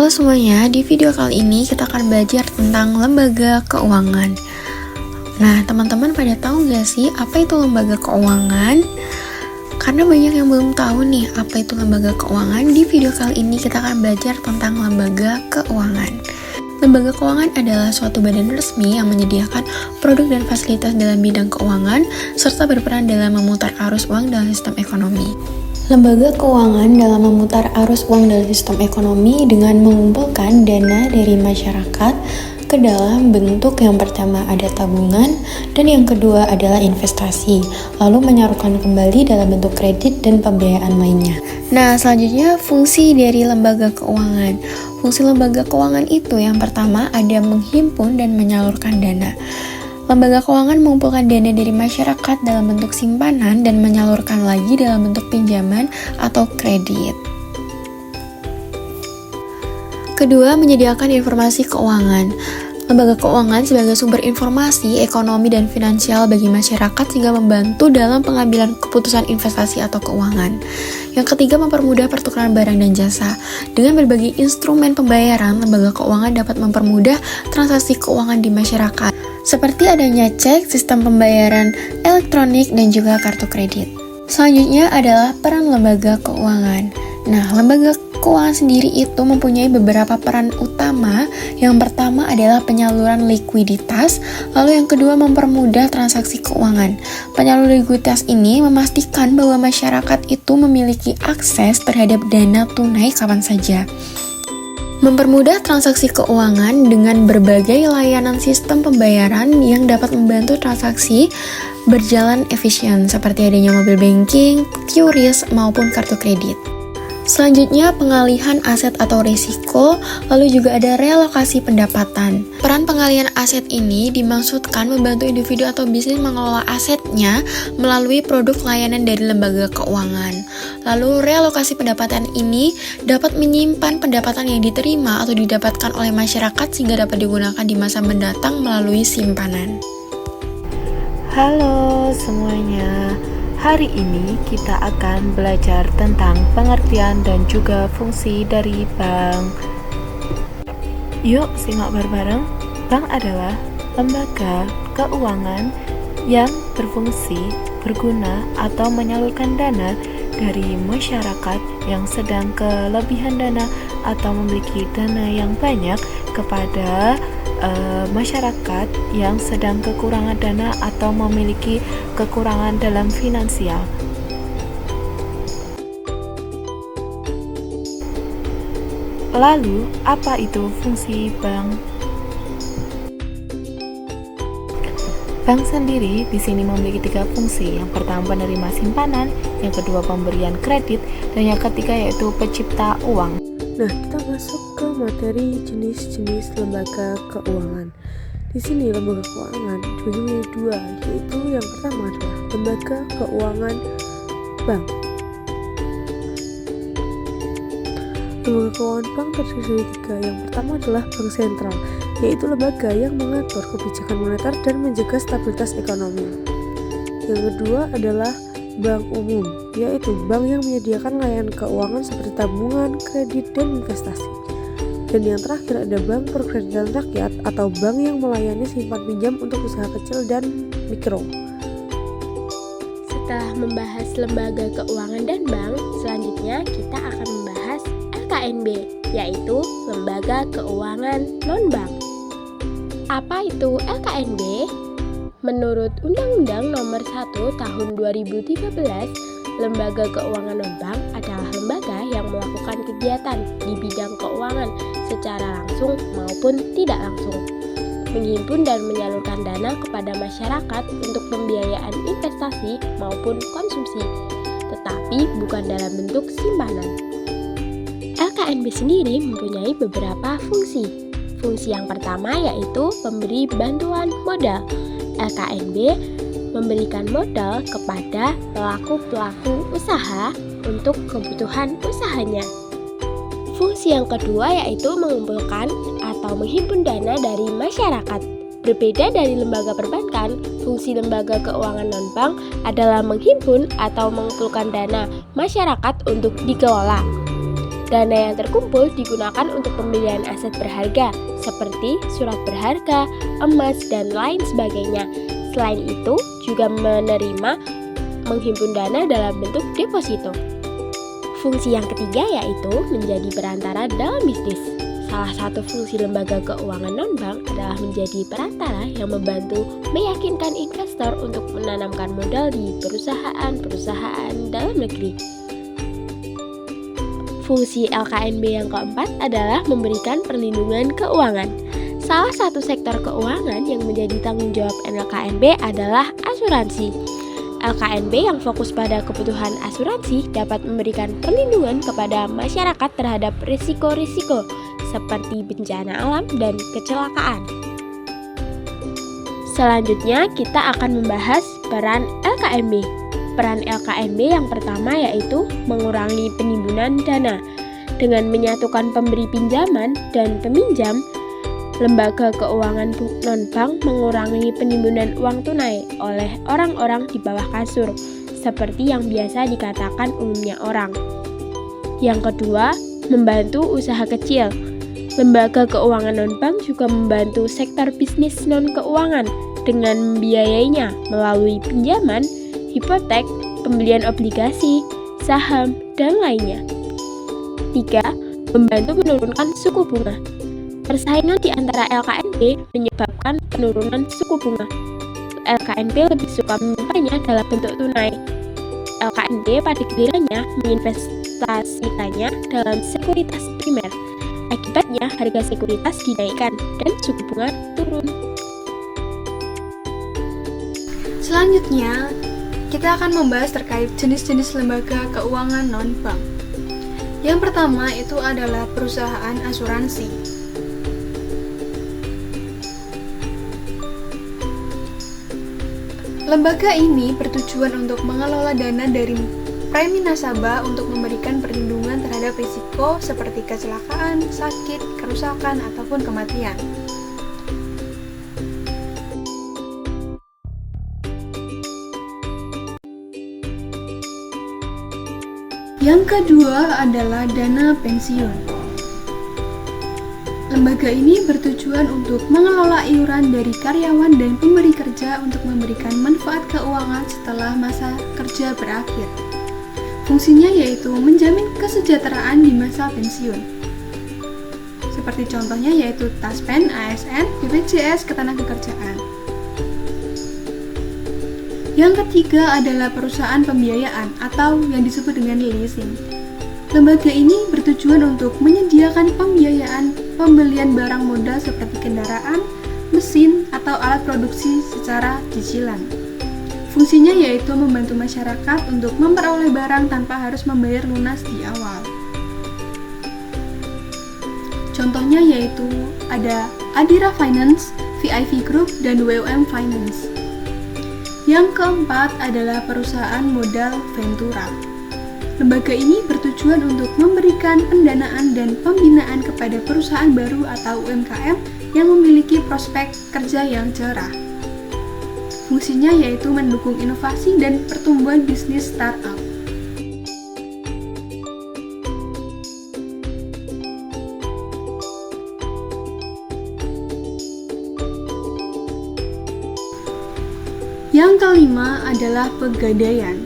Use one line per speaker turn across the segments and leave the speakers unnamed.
Halo semuanya, di video kali ini kita akan belajar tentang lembaga keuangan. Nah, teman-teman pada tahu gak sih apa itu lembaga keuangan? Karena banyak yang belum tahu nih apa itu lembaga keuangan, di video kali ini kita akan belajar tentang lembaga keuangan. Lembaga keuangan adalah suatu badan resmi yang menyediakan produk dan fasilitas dalam bidang keuangan, serta berperan dalam memutar arus uang dalam sistem ekonomi. Lembaga keuangan dalam memutar arus uang dalam sistem ekonomi dengan mengumpulkan dana dari masyarakat ke dalam bentuk yang pertama ada tabungan dan yang kedua adalah investasi, lalu menyalurkan kembali dalam bentuk kredit dan pembiayaan lainnya. Nah, selanjutnya fungsi dari lembaga keuangan. Fungsi lembaga keuangan itu yang pertama ada menghimpun dan menyalurkan dana. Lembaga keuangan mengumpulkan dana dari masyarakat dalam bentuk simpanan dan menyalurkan lagi dalam bentuk pinjaman atau kredit. Kedua, menyediakan informasi keuangan. Lembaga keuangan sebagai sumber informasi, ekonomi, dan finansial bagi masyarakat sehingga membantu dalam pengambilan keputusan investasi atau keuangan. Yang ketiga, mempermudah pertukaran barang dan jasa. Dengan berbagai instrumen pembayaran, lembaga keuangan dapat mempermudah transaksi keuangan di masyarakat, seperti adanya cek, sistem pembayaran elektronik, dan juga kartu kredit. Selanjutnya adalah peran lembaga keuangan. Nah, lembaga keuangan sendiri itu mempunyai beberapa peran utama. Yang pertama adalah penyaluran likuiditas, lalu yang kedua mempermudah transaksi keuangan. Penyaluran likuiditas ini memastikan bahwa masyarakat itu memiliki akses terhadap dana tunai kapan saja. Mempermudah transaksi keuangan dengan berbagai layanan sistem pembayaran yang dapat membantu transaksi berjalan efisien, seperti adanya mobile banking, QRIS, maupun kartu kredit. Selanjutnya, pengalihan aset atau risiko, lalu juga ada relokasi pendapatan. Peran pengalihan aset ini dimaksudkan membantu individu atau bisnis mengelola asetnya melalui produk layanan dari lembaga keuangan. Lalu, relokasi pendapatan ini dapat menyimpan pendapatan yang diterima atau didapatkan oleh masyarakat sehingga dapat digunakan di masa mendatang melalui simpanan.
Halo semuanya. Hari ini kita akan belajar tentang pengertian dan juga fungsi dari bank. Yuk simak bareng-bareng. Bank adalah lembaga keuangan yang berfungsi, berguna, atau menyalurkan dana dari masyarakat yang sedang kelebihan dana atau memiliki dana yang banyak kepada masyarakat yang sedang kekurangan dana atau memiliki kekurangan dalam finansial. Lalu, apa itu fungsi bank? Bank sendiri di sini memiliki 3 fungsi. Yang pertama penerima simpanan, yang kedua pemberian kredit, dan yang ketiga yaitu pencipta uang.
Nah, kita masuk ke materi jenis-jenis lembaga keuangan. Di sini lembaga keuangan dibagi menjadi 2, yaitu yang pertama adalah lembaga keuangan bank. Lembaga keuangan bank terdiri dari 3. Yang pertama adalah bank sentral, yaitu lembaga yang mengatur kebijakan moneter dan menjaga stabilitas ekonomi. Yang kedua adalah bank umum, yaitu bank yang menyediakan layanan keuangan seperti tabungan, kredit, dan investasi. Dan yang terakhir ada bank perkreditan rakyat atau bank yang melayani simpan pinjam untuk usaha kecil dan mikro.
Setelah membahas lembaga keuangan dan bank, selanjutnya kita akan membahas LKNB, yaitu Lembaga Keuangan Non-Bank. Apa itu LKNB? Menurut Undang-Undang Nomor 1 Tahun 2013, lembaga keuangan non-bank adalah lembaga yang melakukan kegiatan di bidang keuangan secara langsung maupun tidak langsung, menghimpun dan menyalurkan dana kepada masyarakat untuk pembiayaan investasi maupun konsumsi, tetapi bukan dalam bentuk simpanan. LKNB sendiri mempunyai beberapa fungsi. Fungsi yang pertama yaitu pemberi bantuan modal. LKNB memberikan modal kepada pelaku-pelaku usaha untuk kebutuhan usahanya. Fungsi yang kedua yaitu mengumpulkan atau menghimpun dana dari masyarakat. Berbeda dari lembaga perbankan, fungsi lembaga keuangan non-bank adalah menghimpun atau mengumpulkan dana masyarakat untuk dikelola. Dana yang terkumpul digunakan untuk pembelian aset berharga seperti surat berharga, emas, dan lain sebagainya. Selain itu, juga menghimpun dana dalam bentuk deposito. Fungsi yang ketiga yaitu menjadi perantara dalam bisnis. Salah satu fungsi lembaga keuangan non-bank adalah menjadi perantara yang membantu meyakinkan investor untuk menanamkan modal di perusahaan-perusahaan dalam negeri. Fungsi LKNB yang keempat adalah memberikan perlindungan keuangan. Salah satu sektor keuangan yang menjadi tanggung jawab LKNB adalah asuransi. LKNB yang fokus pada kebutuhan asuransi dapat memberikan perlindungan kepada masyarakat terhadap risiko-risiko seperti bencana alam dan kecelakaan. Selanjutnya, kita akan membahas peran LKNB. Peran LKNB yang pertama yaitu mengurangi penimbunan dana. Dengan menyatukan pemberi pinjaman dan peminjam, lembaga keuangan non-bank mengurangi penimbunan uang tunai oleh orang-orang di bawah kasur, seperti yang biasa dikatakan umumnya orang. Yang kedua, membantu usaha kecil. Lembaga keuangan non-bank juga membantu sektor bisnis non-keuangan dengan membiayainya melalui pinjaman, hipotek, pembelian obligasi, saham, dan lainnya. 3. Membantu menurunkan suku bunga. Persaingan di antara LKNB menyebabkan penurunan suku bunga. LKNB lebih suka menyimpannya dalam bentuk tunai. LKNB pada gilirannya menginvestasikannya dalam sekuritas primer. Akibatnya harga sekuritas dinaikkan dan suku bunga turun.
Selanjutnya, kita akan membahas terkait jenis-jenis lembaga keuangan non-bank. Yang pertama itu adalah perusahaan asuransi. Lembaga ini bertujuan untuk mengelola dana dari premi nasabah untuk memberikan perlindungan terhadap risiko seperti kecelakaan, sakit, kerusakan, ataupun kematian. Yang kedua adalah dana pensiun. Lembaga ini bertujuan untuk mengelola iuran dari karyawan dan pemberi kerja untuk memberikan manfaat keuangan setelah masa kerja berakhir. Fungsinya yaitu menjamin kesejahteraan di masa pensiun. Seperti contohnya yaitu Taspen, ASN, BPJS Ketenagakerjaan. Yang ketiga adalah perusahaan pembiayaan atau yang disebut dengan leasing. Lembaga ini bertujuan untuk menyediakan pembiayaan pembelian barang modal seperti kendaraan, mesin, atau alat produksi secara cicilan. Fungsinya yaitu membantu masyarakat untuk memperoleh barang tanpa harus membayar lunas di awal. Contohnya yaitu ada Adira Finance, VIV Group, dan WUM Finance. Yang keempat adalah perusahaan modal Ventura. Lembaga ini bertujuan untuk memberikan pendanaan dan pembinaan kepada perusahaan baru atau UMKM yang memiliki prospek kerja yang cerah. Fungsinya yaitu mendukung inovasi dan pertumbuhan bisnis startup. Yang kelima adalah pegadaian.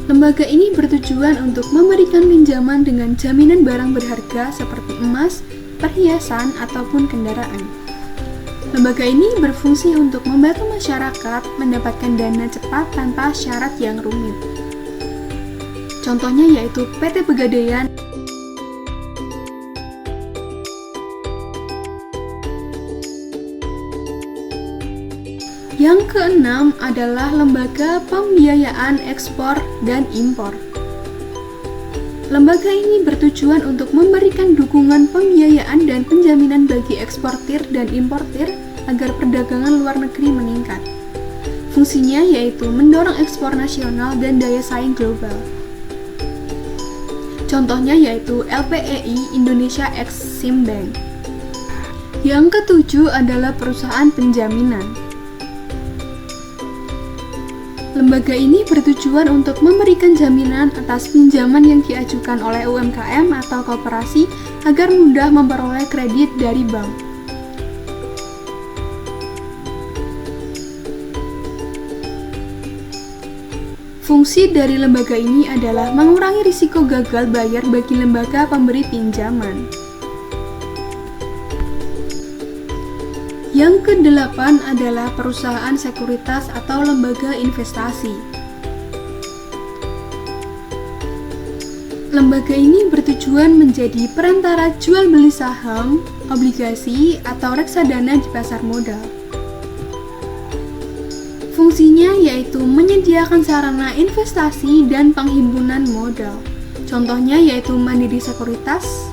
Lembaga ini bertujuan untuk memberikan pinjaman dengan jaminan barang berharga seperti emas, perhiasan, ataupun kendaraan. Lembaga ini berfungsi untuk membantu masyarakat mendapatkan dana cepat tanpa syarat yang rumit. Contohnya yaitu PT Pegadaian. Yang keenam adalah lembaga pembiayaan ekspor dan impor. Lembaga ini bertujuan untuk memberikan dukungan pembiayaan dan penjaminan bagi eksportir dan importir agar perdagangan luar negeri meningkat. Fungsinya yaitu mendorong ekspor nasional dan daya saing global. Contohnya yaitu LPEI Indonesia Exim Bank. Yang ketujuh adalah perusahaan penjaminan.
Lembaga ini bertujuan untuk memberikan jaminan atas pinjaman yang diajukan oleh UMKM atau koperasi agar mudah memperoleh kredit dari bank. Fungsi dari lembaga ini adalah mengurangi risiko gagal bayar bagi lembaga pemberi pinjaman. Yang kedelapan adalah perusahaan sekuritas atau lembaga investasi. Lembaga ini bertujuan menjadi perantara jual beli saham, obligasi, atau reksadana di pasar modal. Fungsinya yaitu menyediakan sarana investasi dan penghimpunan modal. Contohnya yaitu Mandiri Sekuritas,